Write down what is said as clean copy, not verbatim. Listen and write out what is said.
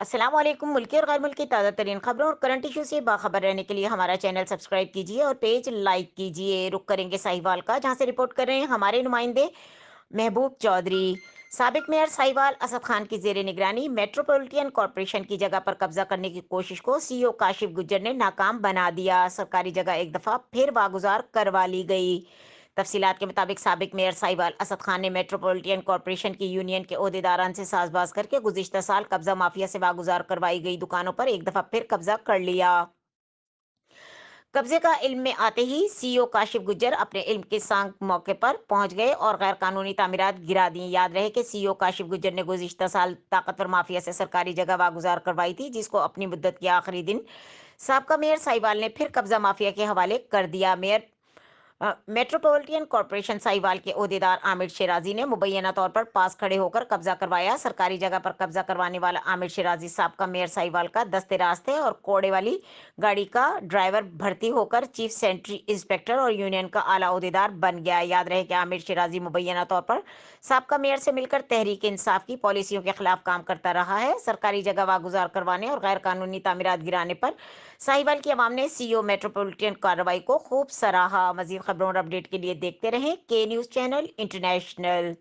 अस्सलाम वालेकुम। मुल्की और गैर मुल्की ताज़ा तरीन खबरों और करंट इशू से बाखबर रहने के लिए हमारा चैनल सब्सक्राइब कीजिए और पेज लाइक कीजिए। रुक करेंगे साहिवाल का, जहां से रिपोर्ट कर रहे हैं हमारे नुमाइंदे महबूब चौधरी। साबिक मेयर साहिवाल असद खान की जेर निगरानी मेट्रोपॉलिटन कॉरपोरेशन की जगह पर कब्जा करने की कोशिश को सीईओ काशिफ गुज्जर ने नाकाम बना दिया। सरकारी जगह एक दफा फिर वागुजार करवा ली गई। तफसीलात के मुताबिक साबिक मेयर साहिवाल असद खान ने मेट्रोपॉलिटन कॉरपोरेशन की यूनियन के ओहदेदारान से साजबाज करके गुज़िश्ता साल कब्जा माफिया से वागुजार करवाई गई दुकानों पर एक दफा फिर कब्जा कर लिया। कब्जे का इल्म में आते ही सीईओ काशिफ गुज्जर अपने इल्म के सांग मौके पर पहुंच गए और गैर कानूनी तामीरात गिरा दी। याद रहे कि सीईओ काशिफ गुज्जर ने गुज़िश्ता साल ताकतवर माफिया से सरकारी जगह वागुजार करवाई थी, जिसको अपनी मुद्दत के आखिरी दिन साबका मेयर साहिवाल ने फिर कब्जा माफिया के हवाले कर दिया। मेट्रोपॉलिटन कॉरपोरेशन साहिवाल के ओहदेदार आमिर शिराजी ने मुबैना तौर पर पास खड़े होकर कब्जा करवाया। सरकारी जगह पर कब्जा करवाने वाला आमिर शिराजी साबका मेयर साहिवाल का दस्ते रास्ते और कोड़े वाली गाड़ी का ड्राइवर भर्ती होकर चीफ सेंट्री इंस्पेक्टर और यूनियन का आला ओहदेदार बन गया। याद रहे कि आमिर शिराजी मुबैना तौर पर साबका मेयर से मिलकर तहरीक इंसाफ की पॉलिसियों के खिलाफ काम करता रहा है। सरकारी जगह वागुजार करवाने और गैर कानूनी तामीरात गिराने पर साहिवाल की आवाम ने सीईओ मेट्रोपॉलिटन कार्रवाई को खूब सराहा। मजीद खबरों और अपडेट के लिए देखते रहें के न्यूज़ चैनल इंटरनेशनल।